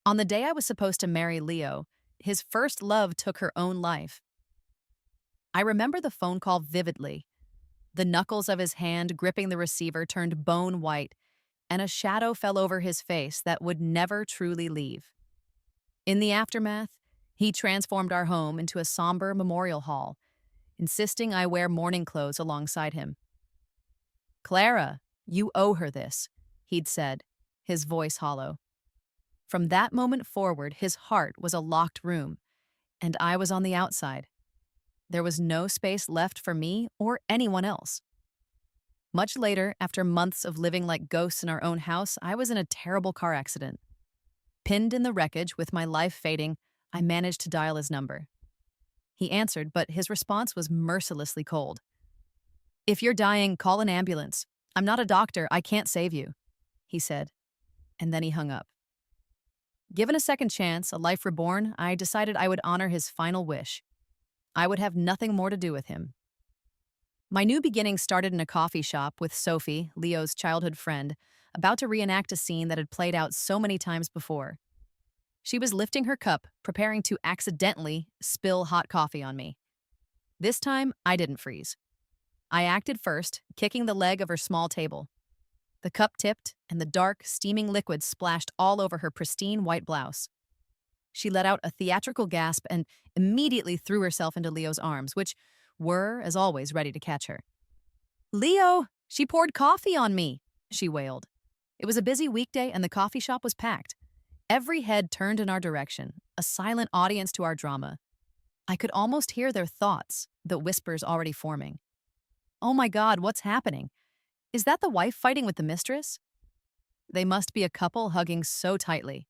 On the day I was supposed to marry Leo, his first love took her own life. I remember the phone call vividly. The knuckles of his hand gripping the receiver turned bone white, and a shadow fell over his face that would never truly leave. In the aftermath, he transformed our home into a somber memorial hall, insisting I wear mourning clothes alongside him. "Clara, you owe her this," he'd said, his voice hollow. From that moment forward, his heart was a locked room, and I was on the outside. There was no space left for me or anyone else. Much later, after months of living like ghosts in our own house, I was in a terrible car accident. Pinned in the wreckage with my life fading, I managed to dial his number. He answered, but his response was mercilessly cold. "If you're dying, call an ambulance. I'm not a doctor, I can't save you," he said, and then he hung up. Given a second chance, a life reborn, I decided I would honor his final wish. I would have nothing more to do with him. My new beginning started in a coffee shop with Sophie, Leo's childhood friend, about to reenact a scene that had played out so many times before. She was lifting her cup, preparing to accidentally spill hot coffee on me. This time, I didn't freeze. I acted first, kicking the leg of her small table. The cup tipped, and the dark, steaming liquid splashed all over her pristine white blouse. She let out a theatrical gasp and immediately threw herself into Leo's arms, which were, as always, ready to catch her. "Leo, she poured coffee on me," she wailed. It was a busy weekday and the coffee shop was packed. Every head turned in our direction, a silent audience to our drama. I could almost hear their thoughts, the whispers already forming. "Oh my God, what's happening? Is that the wife fighting with the mistress?" They must be a couple hugging so tightly.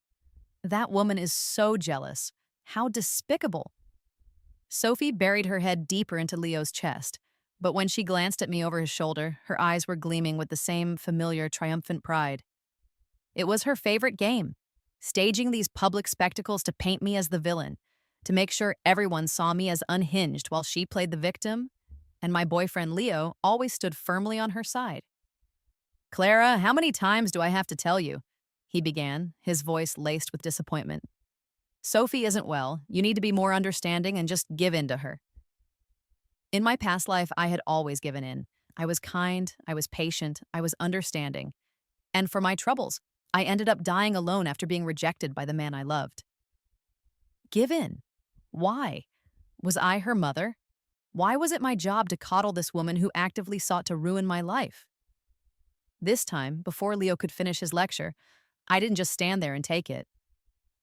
That woman is so jealous. How despicable. Sophie buried her head deeper into Leo's chest, but when she glanced at me over his shoulder, her eyes were gleaming with the same familiar, triumphant pride. It was her favorite game, staging these public spectacles to paint me as the villain, to make sure everyone saw me as unhinged while she played the victim, and my boyfriend Leo always stood firmly on her side. "Clara, how many times do I have to tell you?" he began, his voice laced with disappointment. "Sophie isn't well. You need to be more understanding and just give in to her." In my past life, I had always given in. I was kind, I was patient, I was understanding. And for my troubles, I ended up dying alone after being rejected by the man I loved. Give in? Why? Was I her mother? Why was it my job to coddle this woman who actively sought to ruin my life? This time, before Leo could finish his lecture, I didn't just stand there and take it.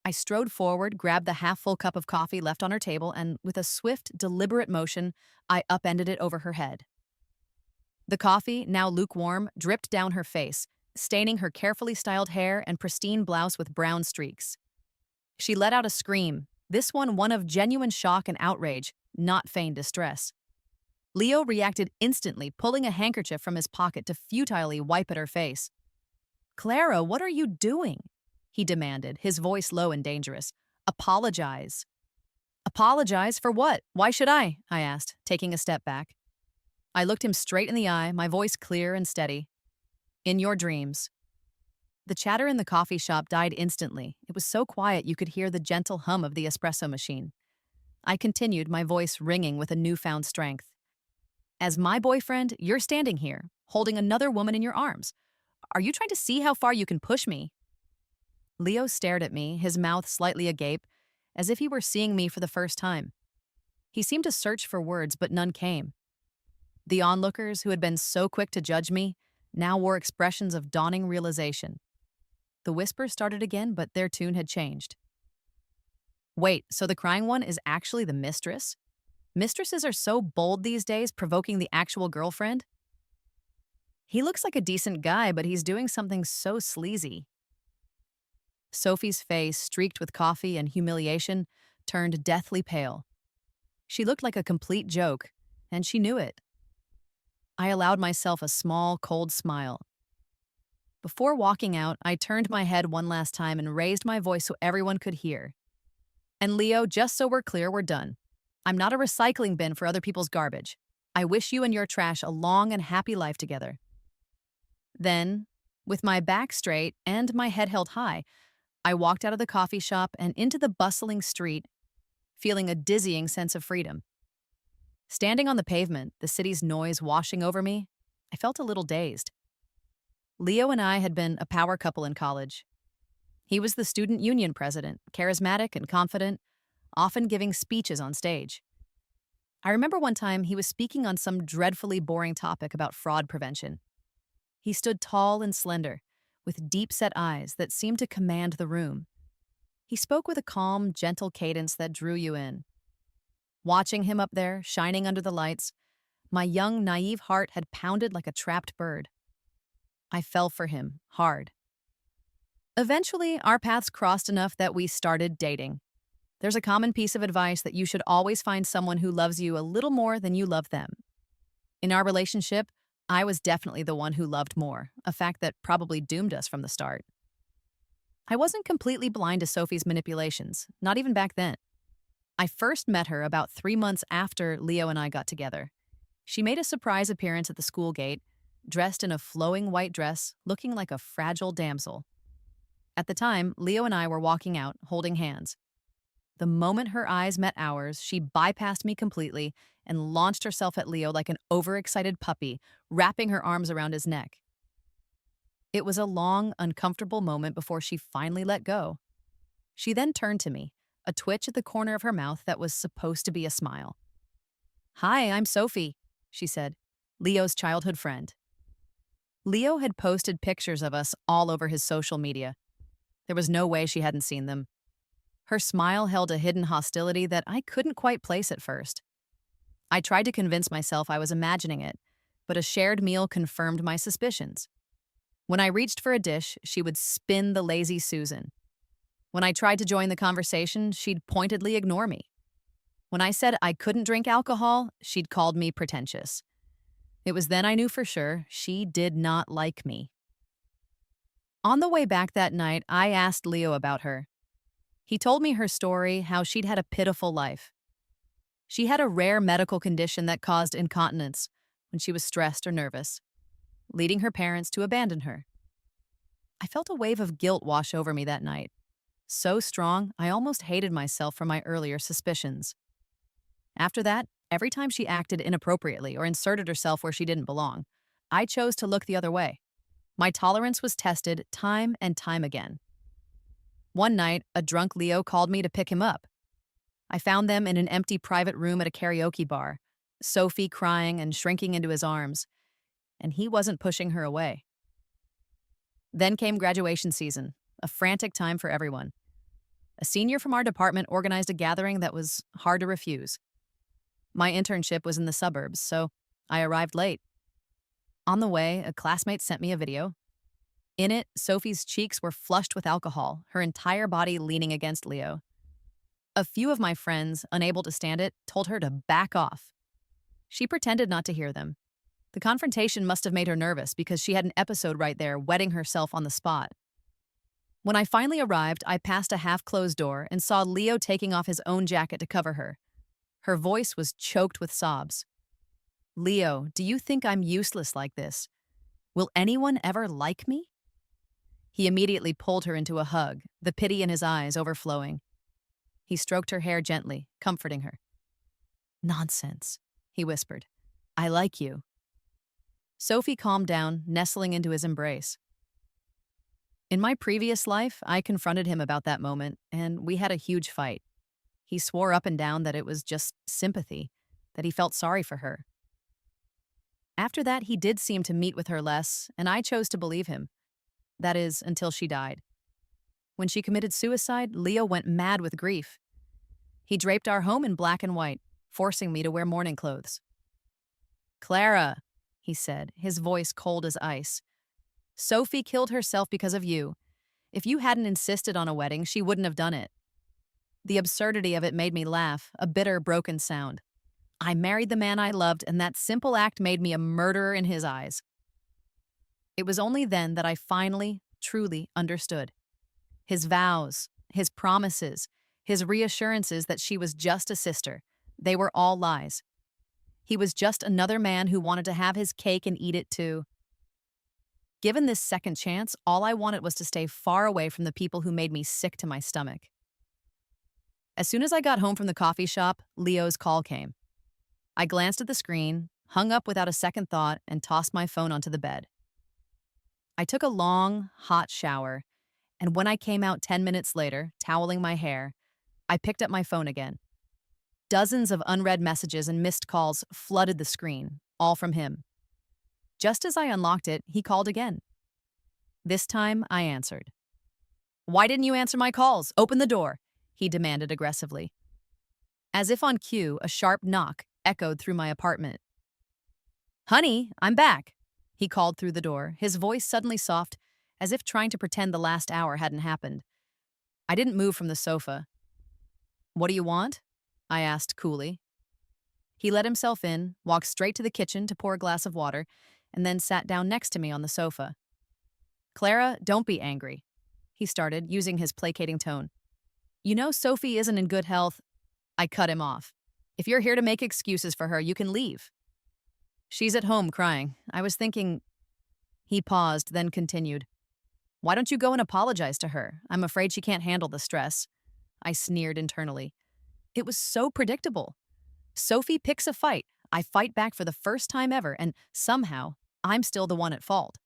I strode forward, grabbed the half-full cup of coffee left on her table, and with a swift, deliberate motion, I upended it over her head. The coffee, now lukewarm, dripped down her face, staining her carefully styled hair and pristine blouse with brown streaks. She let out a scream, this one of genuine shock and outrage, not feigned distress. Leo reacted instantly, pulling a handkerchief from his pocket to futilely wipe at her face. "Clara, what are you doing?" he demanded, his voice low and dangerous. "Apologize." "Apologize for what? Why should I?" I asked, taking a step back. I looked him straight in the eye, my voice clear and steady. "In your dreams." The chatter in the coffee shop died instantly. It was so quiet you could hear the gentle hum of the espresso machine. I continued, my voice ringing with a newfound strength. "As my boyfriend, you're standing here, holding another woman in your arms. Are you trying to see how far you can push me?" Leo stared at me, his mouth slightly agape, as if he were seeing me for the first time. He seemed to search for words, but none came. The onlookers, who had been so quick to judge me, now wore expressions of dawning realization. The whispers started again, but their tune had changed. "Wait, so the crying one is actually the mistress? Mistresses are so bold these days, provoking the actual girlfriend? He looks like a decent guy, but he's doing something so sleazy." Sophie's face, streaked with coffee and humiliation, turned deathly pale. She looked like a complete joke, and she knew it. I allowed myself a small, cold smile. Before walking out, I turned my head one last time and raised my voice so everyone could hear. "And Leo, just so we're clear, we're done. I'm not a recycling bin for other people's garbage. I wish you and your trash a long and happy life together." Then, with my back straight and my head held high, I walked out of the coffee shop and into the bustling street, feeling a dizzying sense of freedom. Standing on the pavement, the city's noise washing over me, I felt a little dazed. Leo and I had been a power couple in college. He was the student union president, charismatic and confident, often giving speeches on stage. I remember one time he was speaking on some dreadfully boring topic about fraud prevention. He stood tall and slender, with deep-set eyes that seemed to command the room. He spoke with a calm, gentle cadence that drew you in. Watching him up there, shining under the lights, my young, naive heart had pounded like a trapped bird. I fell for him, hard. Eventually, our paths crossed enough that we started dating. There's a common piece of advice that you should always find someone who loves you a little more than you love them. In our relationship, I was definitely the one who loved more, a fact that probably doomed us from the start. I wasn't completely blind to Sophie's manipulations, not even back then. I first met her about 3 months after Leo and I got together. She made a surprise appearance at the school gate, dressed in a flowing white dress, looking like a fragile damsel. At the time, Leo and I were walking out, holding hands. The moment her eyes met ours, she bypassed me completely and launched herself at Leo like an overexcited puppy, wrapping her arms around his neck. It was a long, uncomfortable moment before she finally let go. She then turned to me, a twitch at the corner of her mouth that was supposed to be a smile. "Hi, I'm Sophie," she said, Leo's childhood friend. Leo had posted pictures of us all over his social media. There was no way she hadn't seen them. Her smile held a hidden hostility that I couldn't quite place at first. I tried to convince myself I was imagining it, but a shared meal confirmed my suspicions. When I reached for a dish, she would spin the lazy Susan. When I tried to join the conversation, she'd pointedly ignore me. When I said I couldn't drink alcohol, she'd called me pretentious. It was then I knew for sure she did not like me. On the way back that night, I asked Leo about her. He told me her story, how she'd had a pitiful life. She had a rare medical condition that caused incontinence when she was stressed or nervous, leading her parents to abandon her. I felt a wave of guilt wash over me that night. So strong, I almost hated myself for my earlier suspicions. After that, every time she acted inappropriately or inserted herself where she didn't belong, I chose to look the other way. My tolerance was tested time and time again. One night, a drunk Leo called me to pick him up. I found them in an empty private room at a karaoke bar, Sophie crying and shrinking into his arms, and he wasn't pushing her away. Then came graduation season, a frantic time for everyone. A senior from our department organized a gathering that was hard to refuse. My internship was in the suburbs, so I arrived late. On the way, a classmate sent me a video. In it, Sophie's cheeks were flushed with alcohol, her entire body leaning against Leo. A few of my friends, unable to stand it, told her to back off. She pretended not to hear them. The confrontation must have made her nervous because she had an episode right there, wetting herself on the spot. When I finally arrived, I passed a half-closed door and saw Leo taking off his own jacket to cover her. Her voice was choked with sobs. "Leo, do you think I'm useless like this? Will anyone ever like me?" He immediately pulled her into a hug, the pity in his eyes overflowing. He stroked her hair gently, comforting her. "Nonsense," he whispered. "I like you." Sophie calmed down, nestling into his embrace. In my previous life, I confronted him about that moment, and we had a huge fight. He swore up and down that it was just sympathy, that he felt sorry for her. After that, he did seem to meet with her less, and I chose to believe him. That is, until she died. When she committed suicide, Leo went mad with grief. He draped our home in black and white, forcing me to wear mourning clothes. "Clara," he said, his voice cold as ice, "Sophie killed herself because of you. If you hadn't insisted on a wedding, she wouldn't have done it." The absurdity of it made me laugh, a bitter, broken sound. I married the man I loved, and that simple act made me a murderer in his eyes. It was only then that I finally, truly understood. His vows, his promises, his reassurances that she was just a sister, they were all lies. He was just another man who wanted to have his cake and eat it too. Given this second chance, all I wanted was to stay far away from the people who made me sick to my stomach. As soon as I got home from the coffee shop, Leo's call came. I glanced at the screen, hung up without a second thought, and tossed my phone onto the bed. I took a long, hot shower, and when I came out 10 minutes later, toweling my hair, I picked up my phone again. Dozens of unread messages and missed calls flooded the screen, all from him. Just as I unlocked it, he called again. This time, I answered. "Why didn't you answer my calls? Open the door," he demanded aggressively. As if on cue, a sharp knock echoed through my apartment. "Honey, I'm back," he called through the door, his voice suddenly soft, as if trying to pretend the last hour hadn't happened. I didn't move from the sofa. "What do you want?" I asked coolly. He let himself in, walked straight to the kitchen to pour a glass of water, and then sat down next to me on the sofa. "Clara, don't be angry," he started, using his placating tone. "You know Sophie isn't in good health." I cut him off. "If you're here to make excuses for her, you can leave." "She's at home crying. I was thinking—" He paused, then continued. "Why don't you go and apologize to her? I'm afraid she can't handle the stress." I sneered internally. It was so predictable. Sophie picks a fight. I fight back for the first time ever, and somehow, I'm still the one at fault.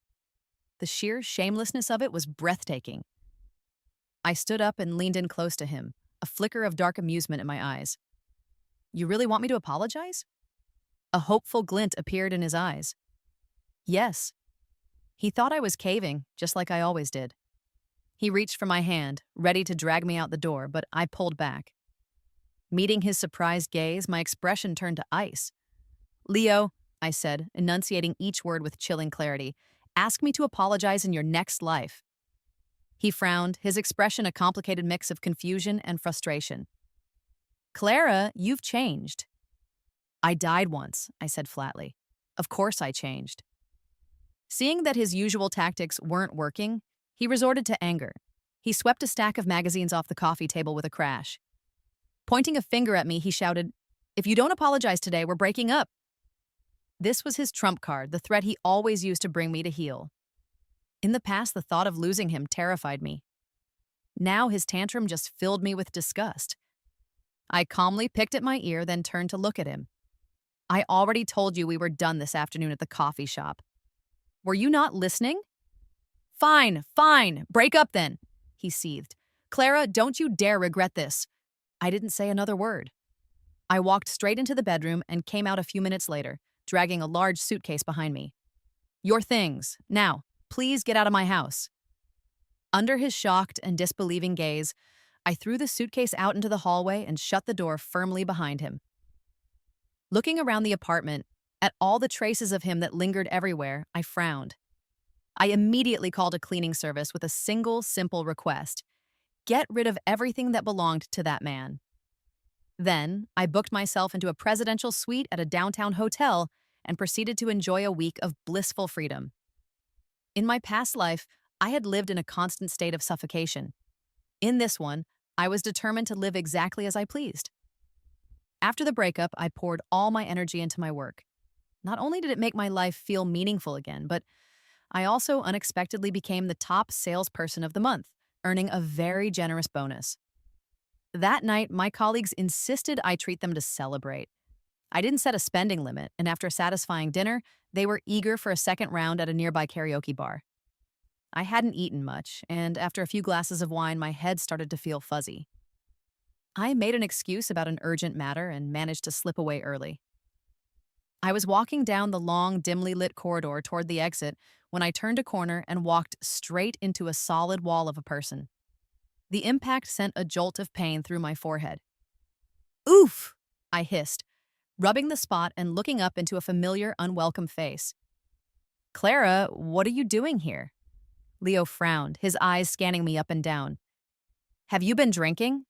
The sheer shamelessness of it was breathtaking. I stood up and leaned in close to him, a flicker of dark amusement in my eyes. "You really want me to apologize?" A hopeful glint appeared in his eyes. "Yes." He thought I was caving, just like I always did. He reached for my hand, ready to drag me out the door, but I pulled back. Meeting his surprised gaze, my expression turned to ice. "Leo," I said, enunciating each word with chilling clarity, "ask me to apologize in your next life." He frowned, his expression a complicated mix of confusion and frustration. "Clara, you've changed." "I died once," I said flatly. "Of course I changed." Seeing that his usual tactics weren't working, he resorted to anger. He swept a stack of magazines off the coffee table with a crash. Pointing a finger at me, he shouted, "If you don't apologize today, we're breaking up." This was his trump card, the threat he always used to bring me to heel. In the past, the thought of losing him terrified me. Now his tantrum just filled me with disgust. I calmly picked at my ear, then turned to look at him. "I already told you we were done this afternoon at the coffee shop. Were you not listening?" Fine, break up then," he seethed. "Clara, don't you dare regret this." I didn't say another word. I walked straight into the bedroom and came out a few minutes later, dragging a large suitcase behind me. "Your things. Now, please get out of my house." Under his shocked and disbelieving gaze, I threw the suitcase out into the hallway and shut the door firmly behind him. Looking around the apartment, at all the traces of him that lingered everywhere, I frowned. I immediately called a cleaning service with a single, simple request: get rid of everything that belonged to that man. Then, I booked myself into a presidential suite at a downtown hotel and proceeded to enjoy a week of blissful freedom. In my past life, I had lived in a constant state of suffocation. In this one, I was determined to live exactly as I pleased. After the breakup, I poured all my energy into my work. Not only did it make my life feel meaningful again, but I also unexpectedly became the top salesperson of the month, earning a very generous bonus. That night, my colleagues insisted I treat them to celebrate. I didn't set a spending limit, and after a satisfying dinner, they were eager for a second round at a nearby karaoke bar. I hadn't eaten much, and after a few glasses of wine, my head started to feel fuzzy. I made an excuse about an urgent matter and managed to slip away early. I was walking down the long, dimly lit corridor toward the exit when I turned a corner and walked straight into a solid wall of a person. The impact sent a jolt of pain through my forehead. "Oof!" I hissed, rubbing the spot and looking up into a familiar, unwelcome face. "Clara, what are you doing here?" Leo frowned, his eyes scanning me up and down. "Have you been drinking?"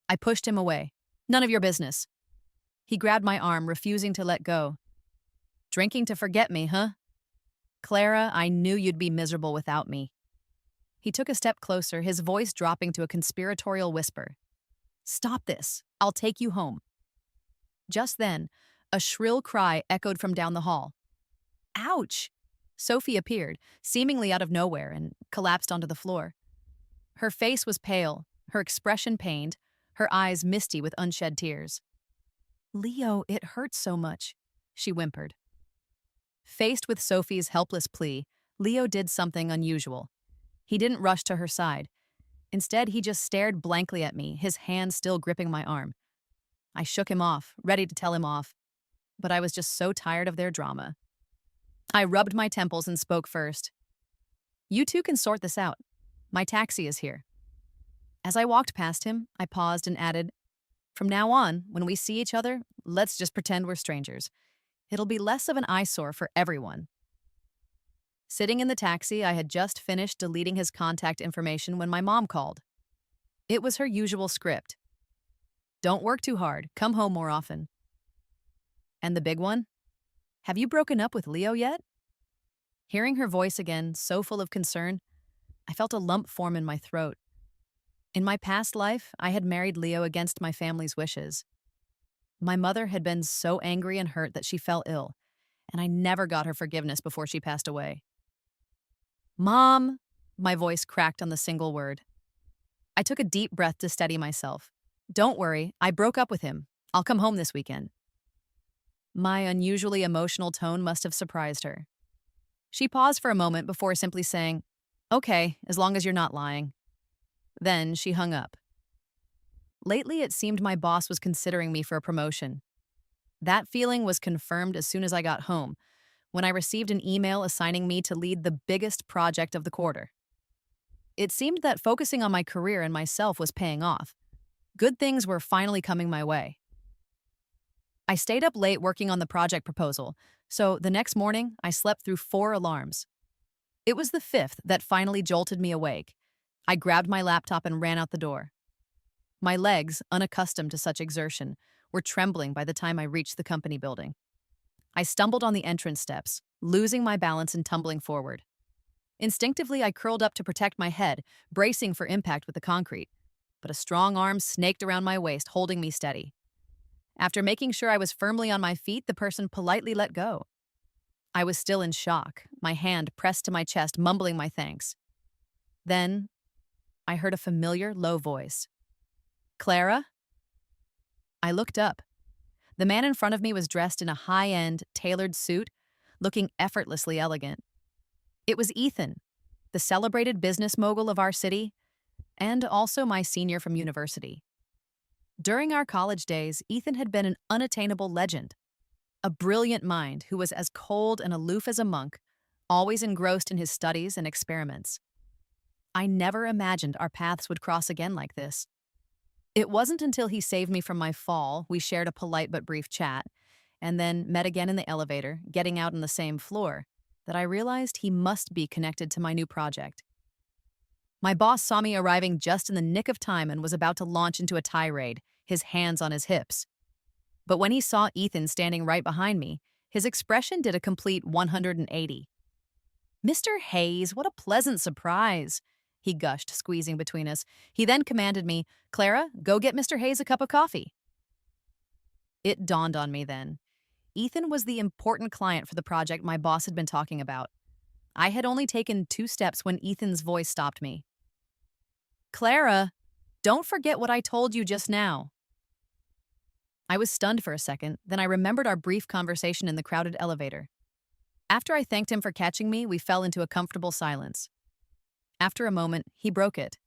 I pushed him away. "None of your business." He grabbed my arm, refusing to let go. "Drinking to forget me, huh?" "Clara, I knew you'd be miserable without me." He took a step closer, his voice dropping to a conspiratorial whisper. "Stop this. I'll take you home." Just then, a shrill cry echoed from down the hall. "Ouch!" Sophie appeared, seemingly out of nowhere, and collapsed onto the floor. Her face was pale, her expression pained, her eyes misty with unshed tears. "Leo, it hurts so much," she whimpered. Faced with Sophie's helpless plea, Leo did something unusual. He didn't rush to her side. Instead, he just stared blankly at me, his hand still gripping my arm. I shook him off, ready to tell him off, but I was just so tired of their drama. I rubbed my temples and spoke first. "You two can sort this out. My taxi is here." As I walked past him, I paused and added, "From now on, when we see each other, let's just pretend we're strangers. It'll be less of an eyesore for everyone." Sitting in the taxi, I had just finished deleting his contact information when my mom called. It was her usual script. "Don't work too hard. Come home more often." And the big one? "Have you broken up with Leo yet?" Hearing her voice again, so full of concern, I felt a lump form in my throat. In my past life, I had married Leo against my family's wishes. My mother had been so angry and hurt that she fell ill, and I never got her forgiveness before she passed away. "Mom!" My voice cracked on the single word. I took a deep breath to steady myself. "Don't worry, I broke up with him. I'll come home this weekend." My unusually emotional tone must have surprised her. She paused for a moment before simply saying, "Okay, as long as you're not lying." Then she hung up. Lately, it seemed my boss was considering me for a promotion. That feeling was confirmed as soon as I got home, when I received an email assigning me to lead the biggest project of the quarter. It seemed that focusing on my career and myself was paying off. Good things were finally coming my way. I stayed up late working on the project proposal, so the next morning I slept through 4 alarms. It was the 5th that finally jolted me awake. I grabbed my laptop and ran out the door. My legs, unaccustomed to such exertion, were trembling by the time I reached the company building. I stumbled on the entrance steps, losing my balance and tumbling forward. Instinctively, I curled up to protect my head, bracing for impact with the concrete, but a strong arm snaked around my waist, holding me steady. After making sure I was firmly on my feet, the person politely let go. I was still in shock, my hand pressed to my chest, mumbling my thanks. Then, I heard a familiar, low voice. "Clara?" I looked up. The man in front of me was dressed in a high-end, tailored suit, looking effortlessly elegant. It was Ethan, the celebrated business mogul of our city, and also my senior from university. During our college days, Ethan had been an unattainable legend, a brilliant mind who was as cold and aloof as a monk, always engrossed in his studies and experiments. I never imagined our paths would cross again like this. It wasn't until he saved me from my fall, we shared a polite but brief chat, and then met again in the elevator, getting out on the same floor, that I realized he must be connected to my new project. My boss saw me arriving just in the nick of time and was about to launch into a tirade, his hands on his hips. But when he saw Ethan standing right behind me, his expression did a complete 180. "Mr. Hayes, what a pleasant surprise," he gushed, squeezing between us. He then commanded me, "Clara, go get Mr. Hayes a cup of coffee." It dawned on me then. Ethan was the important client for the project my boss had been talking about. I had only taken 2 steps when Ethan's voice stopped me. "Clara, don't forget what I told you just now." I was stunned for a second, then I remembered our brief conversation in the crowded elevator. After I thanked him for catching me, we fell into a comfortable silence. After a moment, he broke it.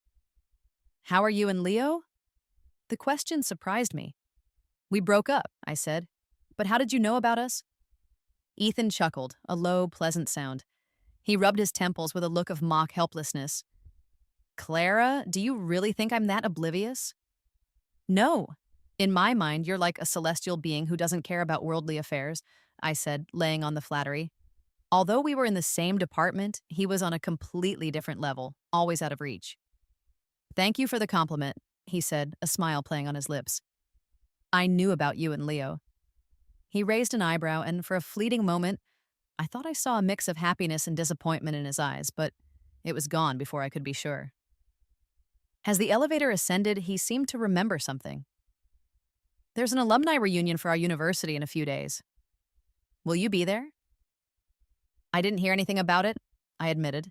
"How are you and Leo?" The question surprised me. "We broke up," I said. "But how did you know about us?" Ethan chuckled, a low, pleasant sound. He rubbed his temples with a look of mock helplessness. "Clara, do you really think I'm that oblivious?" "No. In my mind, you're like a celestial being who doesn't care about worldly affairs," I said, laying on the flattery. Although we were in the same department, he was on a completely different level, always out of reach. "Thank you for the compliment," he said, a smile playing on his lips. "I knew about you and Leo." He raised an eyebrow, and for a fleeting moment, I thought I saw a mix of happiness and disappointment in his eyes, but it was gone before I could be sure. As the elevator ascended, he seemed to remember something. "There's an alumni reunion for our university in a few days. Will you be there?" I didn't hear anything about it, I admitted.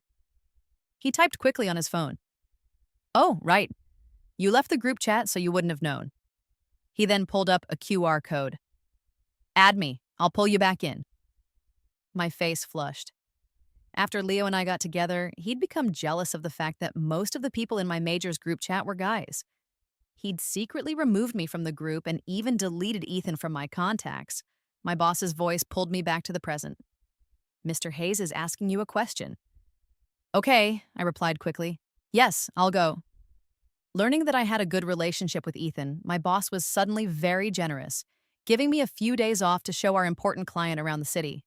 He typed quickly on his phone. Oh, right. You left the group chat so you wouldn't have known. He then pulled up a QR code. Add me. I'll pull you back in. My face flushed. After Leo and I got together, he'd become jealous of the fact that most of the people in my major's group chat were guys. He'd secretly removed me from the group and even deleted Ethan from my contacts. My boss's voice pulled me back to the present. Mr. Hayes is asking you a question. Okay, I replied quickly. Yes, I'll go. Learning that I had a good relationship with Ethan, my boss was suddenly very generous, giving me a few days off to show our important client around the city.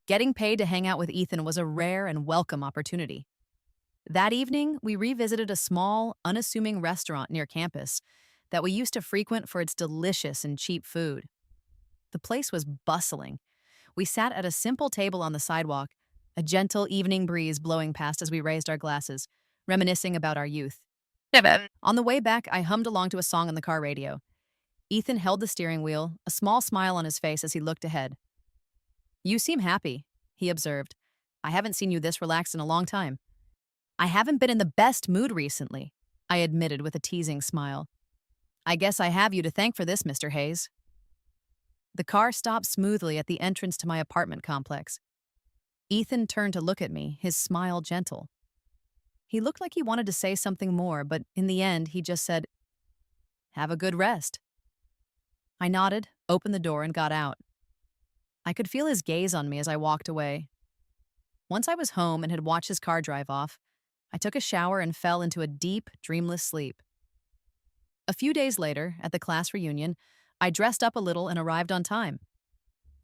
Getting paid to hang out with Ethan was a rare and welcome opportunity. That evening, we revisited a small, unassuming restaurant near campus that we used to frequent for its delicious and cheap food. The place was bustling. We sat at a simple table on the sidewalk, a gentle evening breeze blowing past as we raised our glasses, reminiscing about our youth. On the way back, I hummed along to a song on the car radio. Ethan held the steering wheel, a small smile on his face as he looked ahead. You seem happy, he observed. I haven't seen you this relaxed in a long time. I haven't been in the best mood recently, I admitted with a teasing smile. I guess I have you to thank for this, Mr. Hayes. The car stopped smoothly at the entrance to my apartment complex. Ethan turned to look at me, his smile gentle. He looked like he wanted to say something more, but in the end, he just said, Have a good rest. I nodded, opened the door, and got out. I could feel his gaze on me as I walked away. Once I was home and had watched his car drive off, I took a shower and fell into a deep, dreamless sleep. A few days later, at the class reunion, I dressed up a little and arrived on time.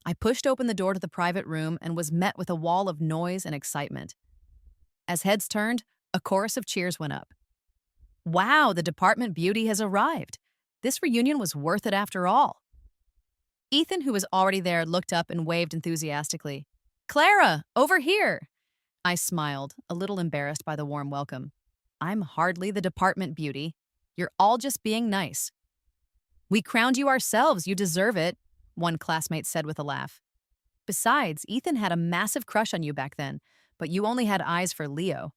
I pushed open the door to the private room and was met with a wall of noise and excitement. As heads turned, a chorus of cheers went up. Wow, the department beauty has arrived. This reunion was worth it after all. Ethan, who was already there, looked up and waved enthusiastically. Clara, over here! I smiled, a little embarrassed by the warm welcome. I'm hardly the department beauty. You're all just being nice. We crowned you ourselves, you deserve it, one classmate said with a laugh. Besides, Ethan had a massive crush on you back then, but you only had eyes for Leo.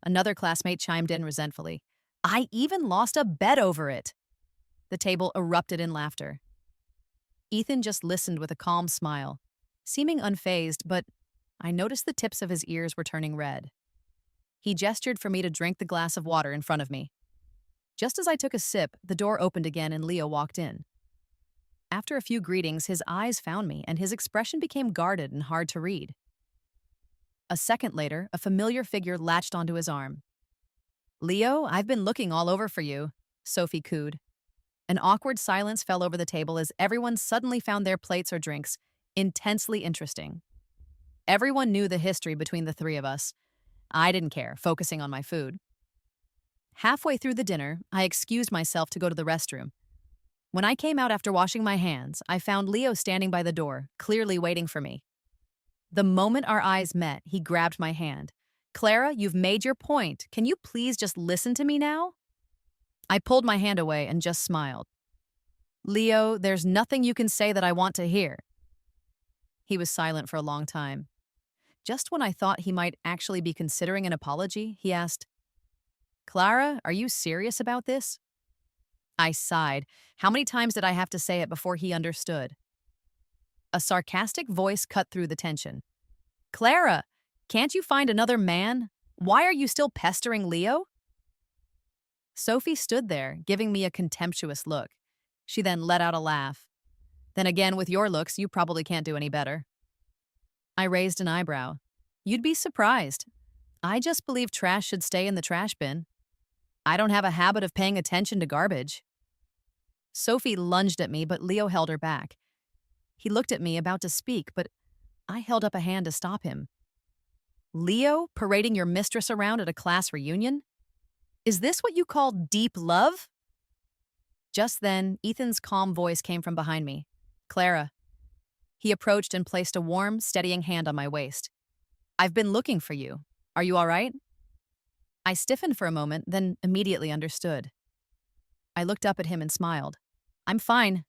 Another classmate chimed in resentfully. I even lost a bet over it. The table erupted in laughter. Ethan just listened with a calm smile, seeming unfazed, but I noticed the tips of his ears were turning red. He gestured for me to drink the glass of water in front of me. Just as I took a sip, the door opened again and Leo walked in. After a few greetings, his eyes found me, and his expression became guarded and hard to read. A second later, a familiar figure latched onto his arm. Leo, I've been looking all over for you, Sophie cooed. An awkward silence fell over the table as everyone suddenly found their plates or drinks intensely interesting. Everyone knew the history between the three of us. I didn't care, focusing on my food. Halfway through the dinner, I excused myself to go to the restroom. When I came out after washing my hands, I found Leo standing by the door, clearly waiting for me. The moment our eyes met, he grabbed my hand. Clara, you've made your point. Can you please just listen to me now? I pulled my hand away and just smiled. Leo, there's nothing you can say that I want to hear. He was silent for a long time. Just when I thought he might actually be considering an apology, he asked, Clara, are you serious about this? I sighed. How many times did I have to say it before he understood? A sarcastic voice cut through the tension. Clara, can't you find another man? Why are you still pestering Leo? Sophie stood there, giving me a contemptuous look. She then let out a laugh. Then again, with your looks, you probably can't do any better. I raised an eyebrow. You'd be surprised. I just believe trash should stay in the trash bin. I don't have a habit of paying attention to garbage. Sophie lunged at me, but Leo held her back. He looked at me, about to speak, but I held up a hand to stop him. Leo, parading your mistress around at a class reunion? Is this what you call deep love? Just then, Ethan's calm voice came from behind me. Clara. He approached and placed a warm, steadying hand on my waist. I've been looking for you. Are you all right? I stiffened for a moment, then immediately understood. I looked up at him and smiled. I'm fine.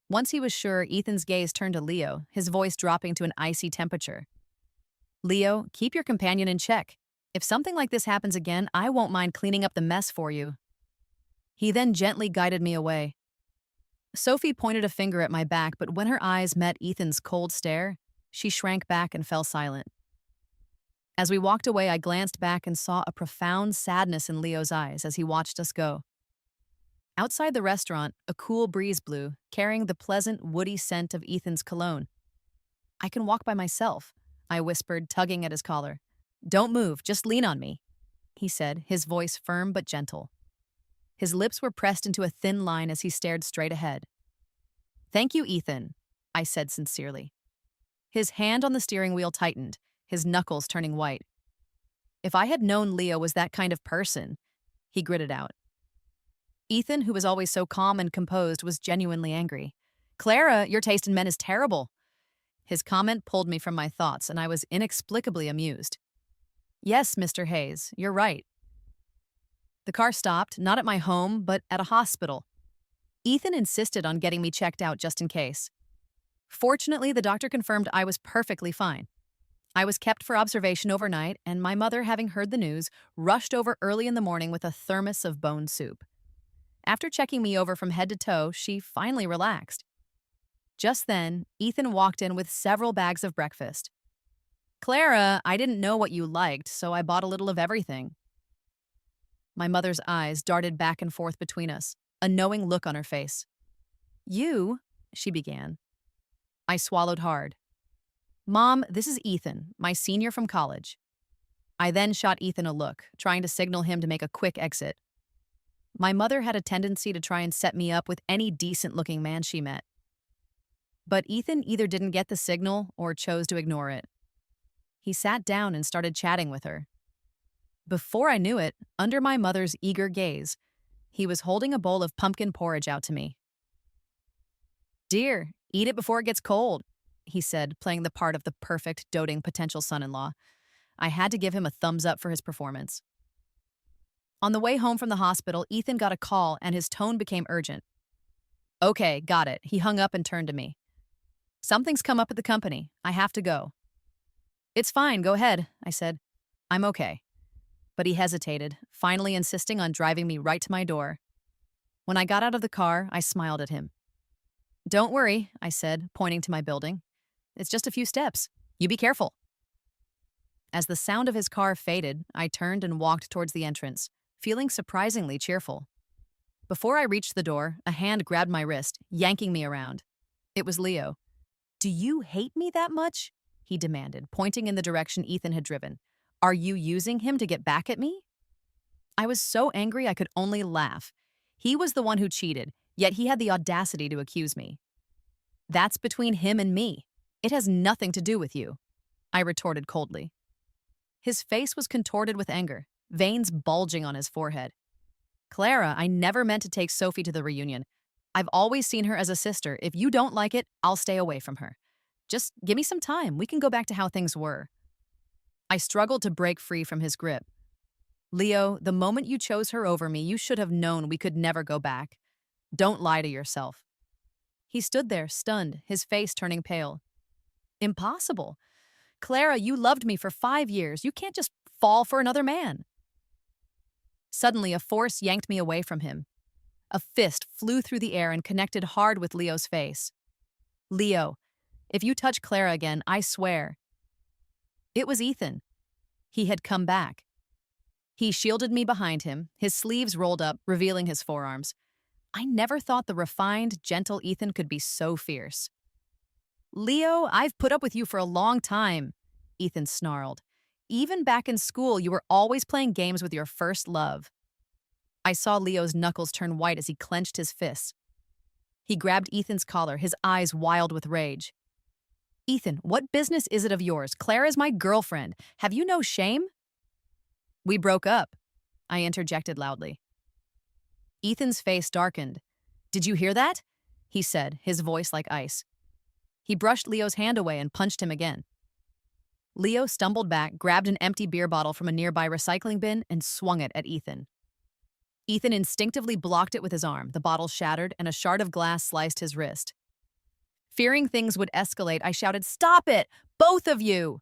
Once he was sure, Ethan's gaze turned to Leo, his voice dropping to an icy temperature. Leo, keep your companion in check. If something like this happens again, I won't mind cleaning up the mess for you. He then gently guided me away. Sophie pointed a finger at my back, but when her eyes met Ethan's cold stare, she shrank back and fell silent. As we walked away, I glanced back and saw a profound sadness in Leo's eyes as he watched us go. Outside the restaurant, a cool breeze blew, carrying the pleasant, woody scent of Ethan's cologne. I can walk by myself, I whispered, tugging at his collar. Don't move, just lean on me, he said, his voice firm but gentle. His lips were pressed into a thin line as he stared straight ahead. Thank you, Ethan, I said sincerely. His hand on the steering wheel tightened, his knuckles turning white. If I had known Leo was that kind of person, he gritted out. Ethan, who was always so calm and composed, was genuinely angry. Clara, your taste in men is terrible. His comment pulled me from my thoughts, and I was inexplicably amused. Yes, Mr. Hayes, you're right. The car stopped, not at my home, but at a hospital. Ethan insisted on getting me checked out just in case. Fortunately, the doctor confirmed I was perfectly fine. I was kept for observation overnight, and my mother, having heard the news, rushed over early in the morning with a thermos of bone soup. After checking me over from head to toe, she finally relaxed. Just then, Ethan walked in with several bags of breakfast. Clara, I didn't know what you liked, so I bought a little of everything. My mother's eyes darted back and forth between us, a knowing look on her face. You, she began. I swallowed hard. Mom, this is Ethan, my senior from college. I then shot Ethan a look, trying to signal him to make a quick exit. My mother had a tendency to try and set me up with any decent-looking man she met. But Ethan either didn't get the signal or chose to ignore it. He sat down and started chatting with her. Before I knew it, under my mother's eager gaze, he was holding a bowl of pumpkin porridge out to me. Dear, eat it before it gets cold, he said, playing the part of the perfect, doting potential son-in-law. I had to give him a thumbs up for his performance. On the way home from the hospital, Ethan got a call and his tone became urgent. Okay, got it. He hung up and turned to me. Something's come up at the company. I have to go. It's fine, go ahead, I said. I'm okay. But he hesitated, finally insisting on driving me right to my door. When I got out of the car, I smiled at him. Don't worry, I said, pointing to my building. It's just a few steps. You be careful. As the sound of his car faded, I turned and walked towards the entrance, feeling surprisingly cheerful. Before I reached the door, a hand grabbed my wrist, yanking me around. It was Leo. Do you hate me that much? He demanded, pointing in the direction Ethan had driven. Are you using him to get back at me? I was so angry I could only laugh. He was the one who cheated, yet he had the audacity to accuse me. That's between him and me. It has nothing to do with you, I retorted coldly. His face was contorted with anger, veins bulging on his forehead. Clara, I never meant to take Sophie to the reunion. I've always seen her as a sister. If you don't like it, I'll stay away from her. Just give me some time. We can go back to how things were. I struggled to break free from his grip. Leo, the moment you chose her over me, you should have known we could never go back. Don't lie to yourself. He stood there, stunned, his face turning pale. Impossible. Clara, you loved me for 5 years. You can't just fall for another man. Suddenly, a force yanked me away from him. A fist flew through the air and connected hard with Leo's face. Leo, if you touch Clara again, I swear. It was Ethan. He had come back. He shielded me behind him, his sleeves rolled up, revealing his forearms. I never thought the refined, gentle Ethan could be so fierce. Leo, I've put up with you for a long time, Ethan snarled. Even back in school, you were always playing games with your first love. I saw Leo's knuckles turn white as he clenched his fists. He grabbed Ethan's collar, his eyes wild with rage. Ethan, what business is it of yours? Clara's my girlfriend. Have you no shame? We broke up, I interjected loudly. Ethan's face darkened. Did you hear that? He said, his voice like ice. He brushed Leo's hand away and punched him again. Leo stumbled back, grabbed an empty beer bottle from a nearby recycling bin, and swung it at Ethan. Ethan instinctively blocked it with his arm. The bottle shattered, and a shard of glass sliced his wrist. Fearing things would escalate, I shouted, "Stop it! Both of you!"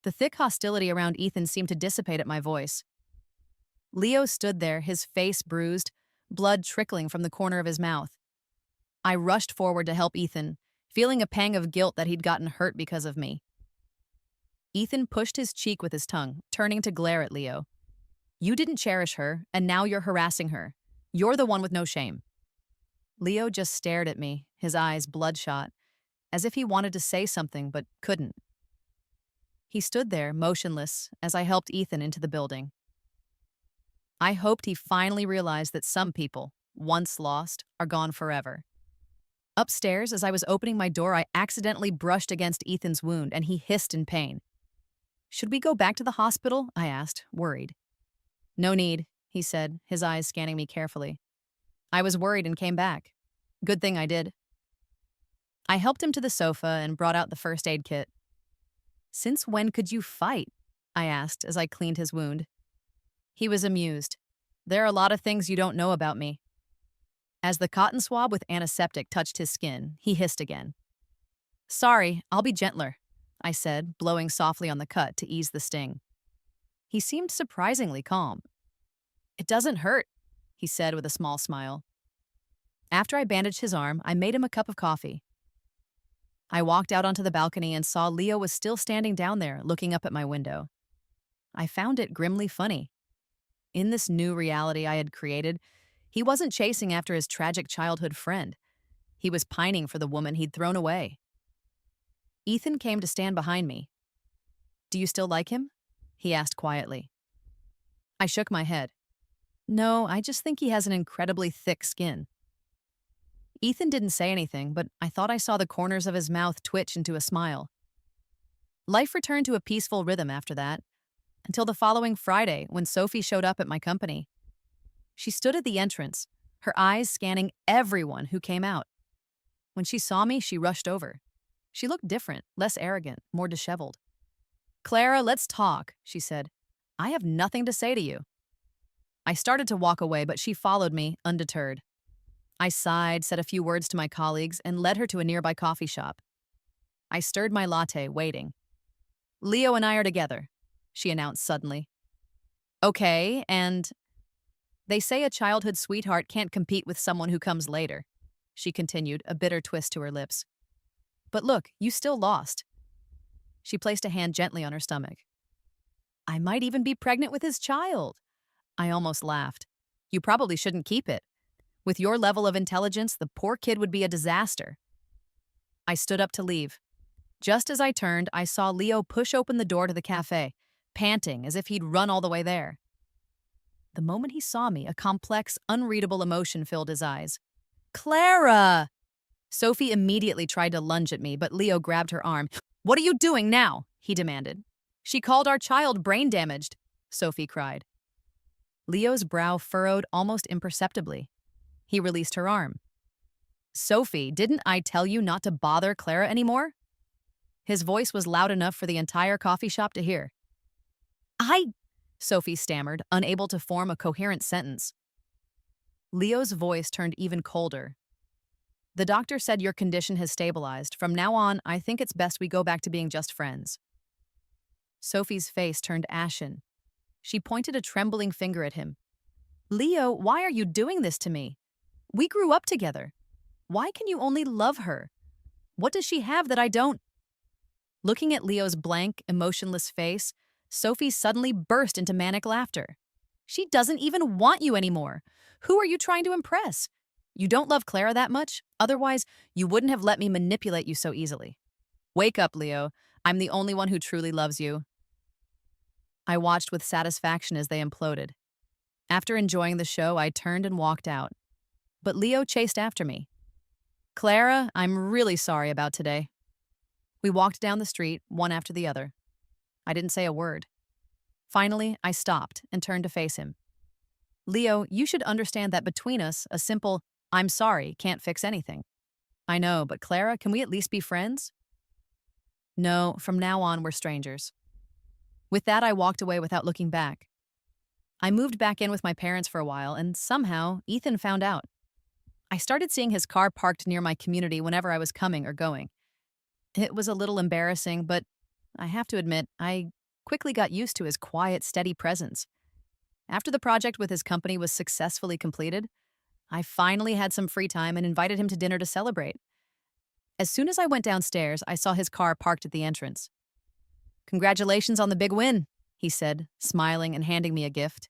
The thick hostility around Ethan seemed to dissipate at my voice. Leo stood there, his face bruised, blood trickling from the corner of his mouth. I rushed forward to help Ethan, feeling a pang of guilt that he'd gotten hurt because of me. Ethan pushed his cheek with his tongue, turning to glare at Leo. "You didn't cherish her, and now you're harassing her. You're the one with no shame." Leo just stared at me, his eyes bloodshot, as if he wanted to say something but couldn't. He stood there, motionless, as I helped Ethan into the building. I hoped he finally realized that some people, once lost, are gone forever. Upstairs, as I was opening my door, I accidentally brushed against Ethan's wound, and he hissed in pain. "Should we go back to the hospital?" I asked, worried. "No need," he said, his eyes scanning me carefully. "I was worried and came back. Good thing I did." I helped him to the sofa and brought out the first aid kit. "Since when could you fight?" I asked as I cleaned his wound. He was amused. "There are a lot of things you don't know about me." As the cotton swab with antiseptic touched his skin, he hissed again. "Sorry, I'll be gentler," I said, blowing softly on the cut to ease the sting. He seemed surprisingly calm. "It doesn't hurt," he said with a small smile. After I bandaged his arm, I made him a cup of coffee. I walked out onto the balcony and saw Leo was still standing down there, looking up at my window. I found it grimly funny. In this new reality I had created, he wasn't chasing after his tragic childhood friend. He was pining for the woman he'd thrown away. Ethan came to stand behind me. "Do you still like him?" he asked quietly. I shook my head. "No, I just think he has an incredibly thick skin." Ethan didn't say anything, but I thought I saw the corners of his mouth twitch into a smile. Life returned to a peaceful rhythm after that, until the following Friday when Sophie showed up at my company. She stood at the entrance, her eyes scanning everyone who came out. When she saw me, she rushed over. She looked different, less arrogant, more disheveled. "Clara, let's talk," she said. "I have nothing to say to you." I started to walk away, but she followed me, undeterred. I sighed, said a few words to my colleagues, and led her to a nearby coffee shop. I stirred my latte, waiting. "Leo and I are together," she announced suddenly. "Okay, and—" "They say a childhood sweetheart can't compete with someone who comes later," she continued, a bitter twist to her lips. "But look, you still lost." She placed a hand gently on her stomach. "I might even be pregnant with his child." I almost laughed. "You probably shouldn't keep it. With your level of intelligence, the poor kid would be a disaster." I stood up to leave. Just as I turned, I saw Leo push open the door to the cafe, panting as if he'd run all the way there. The moment he saw me, a complex, unreadable emotion filled his eyes. "Clara!" Sophie immediately tried to lunge at me, but Leo grabbed her arm. "What are you doing now?" he demanded. "She called our child brain damaged," Sophie cried. Leo's brow furrowed almost imperceptibly. He released her arm. "Sophie, didn't I tell you not to bother Clara anymore?" His voice was loud enough for the entire coffee shop to hear. Sophie stammered, unable to form a coherent sentence. Leo's voice turned even colder. "The doctor said your condition has stabilized. From now on, I think it's best we go back to being just friends." Sophie's face turned ashen. She pointed a trembling finger at him. "Leo, why are you doing this to me? We grew up together. Why can you only love her? What does she have that I don't?" Looking at Leo's blank, emotionless face, Sophie suddenly burst into manic laughter. "She doesn't even want you anymore. Who are you trying to impress? You don't love Clara that much? Otherwise, you wouldn't have let me manipulate you so easily. Wake up, Leo. I'm the only one who truly loves you." I watched with satisfaction as they imploded. After enjoying the show, I turned and walked out. But Leo chased after me. "Clara, I'm really sorry about today." We walked down the street, one after the other. I didn't say a word. Finally, I stopped and turned to face him. "Leo, you should understand that between us, a simple, 'I'm sorry' can't fix anything." "I know, but Clara, can we at least be friends?" "No, from now on, we're strangers." With that, I walked away without looking back. I moved back in with my parents for a while, and somehow, Ethan found out. I started seeing his car parked near my community whenever I was coming or going. It was a little embarrassing, but I have to admit, I quickly got used to his quiet, steady presence. After the project with his company was successfully completed, I finally had some free time and invited him to dinner to celebrate. As soon as I went downstairs, I saw his car parked at the entrance. "Congratulations on the big win," he said, smiling and handing me a gift.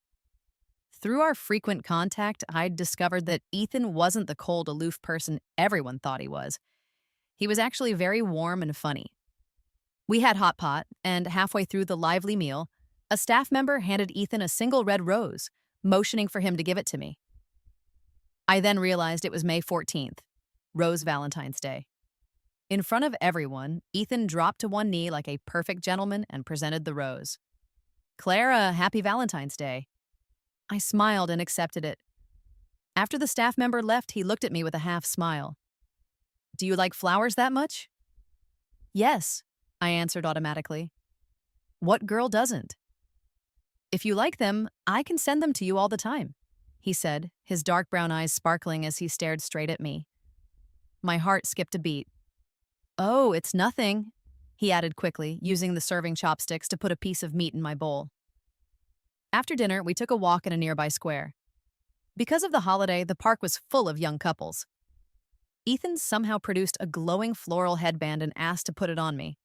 Through our frequent contact, I'd discovered that Ethan wasn't the cold, aloof person everyone thought he was. He was actually very warm and funny. We had hot pot, and halfway through the lively meal, a staff member handed Ethan a single red rose, motioning for him to give it to me. I then realized it was May 14th, Rose Valentine's Day. In front of everyone, Ethan dropped to one knee like a perfect gentleman and presented the rose. "Clara, happy Valentine's Day." I smiled and accepted it. After the staff member left, he looked at me with a half smile. "Do you like flowers that much?" "Yes," I answered automatically. "What girl doesn't?" "If you like them, I can send them to you all the time," he said, his dark brown eyes sparkling as he stared straight at me. My heart skipped a beat. "Oh, it's nothing," he added quickly, using the serving chopsticks to put a piece of meat in my bowl. After dinner, we took a walk in a nearby square. Because of the holiday, the park was full of young couples. Ethan somehow produced a glowing floral headband and asked to put it on me.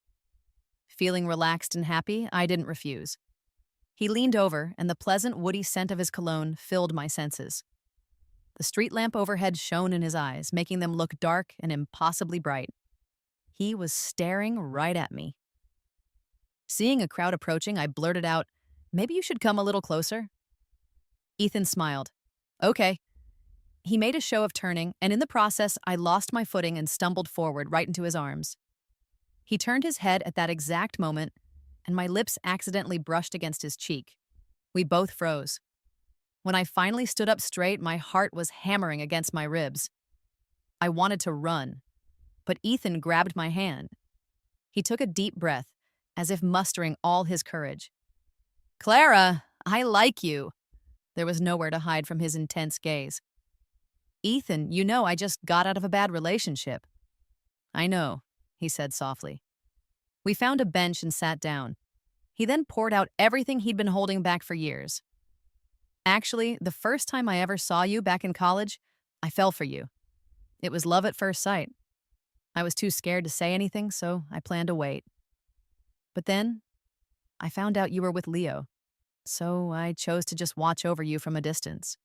Feeling relaxed and happy, I didn't refuse. He leaned over, and the pleasant, woody scent of his cologne filled my senses. The street lamp overhead shone in his eyes, making them look dark and impossibly bright. He was staring right at me. Seeing a crowd approaching, I blurted out, "Maybe you should come a little closer." Ethan smiled. "Okay." He made a show of turning, and in the process, I lost my footing and stumbled forward right into his arms. He turned his head at that exact moment, and my lips accidentally brushed against his cheek. We both froze. When I finally stood up straight, my heart was hammering against my ribs. I wanted to run, but Ethan grabbed my hand. He took a deep breath, as if mustering all his courage. "Clara, I like you." There was nowhere to hide from his intense gaze. "Ethan, you know I just got out of a bad relationship." "I know," he said softly. We found a bench and sat down. He then poured out everything he'd been holding back for years. "Actually, the first time I ever saw you back in college, I fell for you. It was love at first sight. I was too scared to say anything, so I planned to wait. But then, I found out you were with Leo, so I chose to just watch over you from a distance.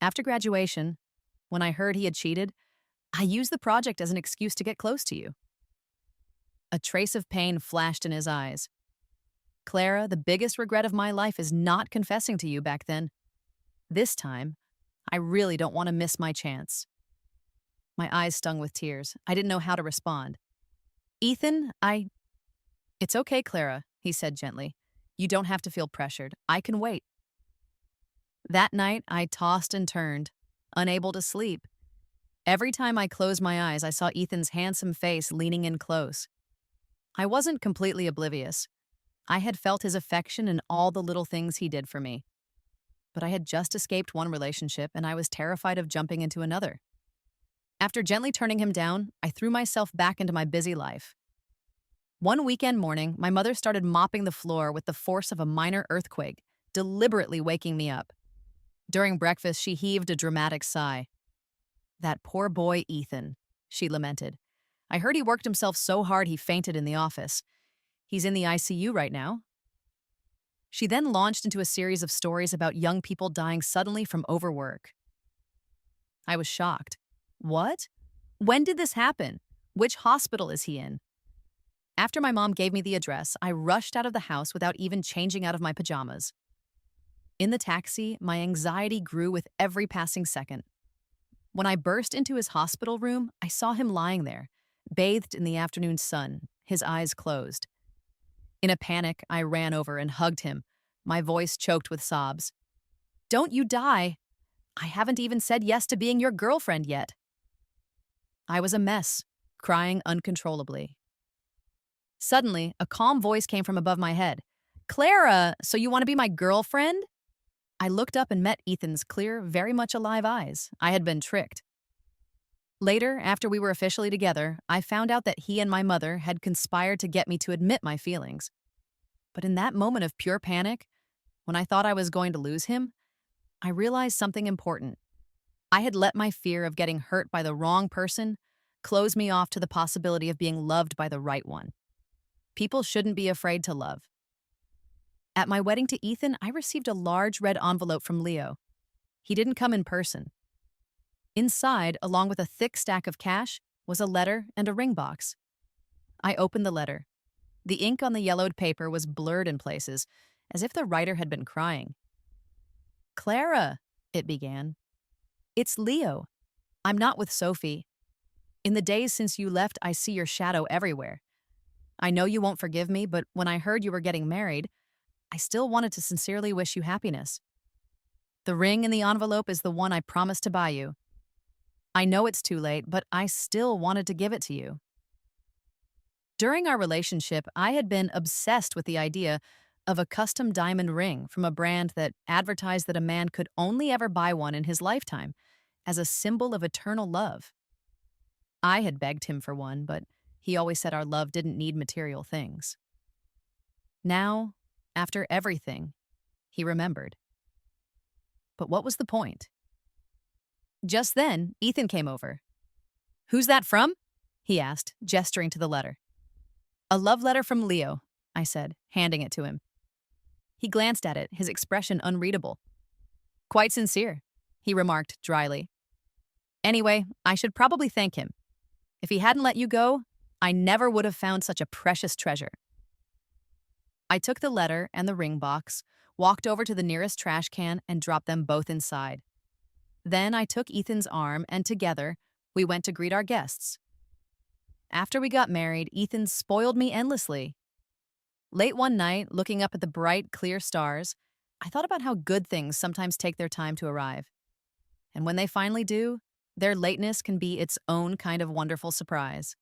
After graduation, when I heard he had cheated, I used the project as an excuse to get close to you." A trace of pain flashed in his eyes. "Clara, the biggest regret of my life is not confessing to you back then. This time, I really don't want to miss my chance." My eyes stung with tears. I didn't know how to respond. "Ethan, It's okay, Clara," he said gently. "You don't have to feel pressured. I can wait." That night, I tossed and turned, unable to sleep. Every time I closed my eyes, I saw Ethan's handsome face leaning in close. I wasn't completely oblivious. I had felt his affection in all the little things he did for me. But I had just escaped one relationship, and I was terrified of jumping into another. After gently turning him down, I threw myself back into my busy life. One weekend morning, my mother started mopping the floor with the force of a minor earthquake, deliberately waking me up. During breakfast, she heaved a dramatic sigh. "That poor boy, Ethan," she lamented. "I heard he worked himself so hard he fainted in the office. He's in the ICU right now." She then launched into a series of stories about young people dying suddenly from overwork. I was shocked. "What? When did this happen? Which hospital is he in?" After my mom gave me the address, I rushed out of the house without even changing out of my pajamas. In the taxi, my anxiety grew with every passing second. When I burst into his hospital room, I saw him lying there, bathed in the afternoon sun, his eyes closed. In a panic, I ran over and hugged him, my voice choked with sobs. "Don't you die. I haven't even said yes to being your girlfriend yet." I was a mess, crying uncontrollably. Suddenly, a calm voice came from above my head. "Clara, so you want to be my girlfriend?" I looked up and met Ethan's clear, very much alive eyes. I had been tricked. Later, after we were officially together, I found out that he and my mother had conspired to get me to admit my feelings. But in that moment of pure panic, when I thought I was going to lose him, I realized something important. I had let my fear of getting hurt by the wrong person close me off to the possibility of being loved by the right one. People shouldn't be afraid to love. At my wedding to Ethan, I received a large red envelope from Leo. He didn't come in person. Inside, along with a thick stack of cash, was a letter and a ring box. I opened the letter. The ink on the yellowed paper was blurred in places, as if the writer had been crying. "Clara," it began. "It's Leo. I'm not with Sophie. In the days since you left, I see your shadow everywhere. I know you won't forgive me, but when I heard you were getting married, I still wanted to sincerely wish you happiness. The ring in the envelope is the one I promised to buy you. I know it's too late, but I still wanted to give it to you." During our relationship, I had been obsessed with the idea of a custom diamond ring from a brand that advertised that a man could only ever buy one in his lifetime as a symbol of eternal love. I had begged him for one, but he always said our love didn't need material things. Now, after everything, he remembered. But what was the point? Just then, Ethan came over. "Who's that from?" he asked, gesturing to the letter. "A love letter from Leo," I said, handing it to him. He glanced at it, his expression unreadable. "Quite sincere," he remarked dryly. "Anyway, I should probably thank him. If he hadn't let you go, I never would have found such a precious treasure." I took the letter and the ring box, walked over to the nearest trash can, and dropped them both inside. Then I took Ethan's arm, and together, we went to greet our guests. After we got married, Ethan spoiled me endlessly. Late one night, looking up at the bright, clear stars, I thought about how good things sometimes take their time to arrive. And when they finally do, their lateness can be its own kind of wonderful surprise.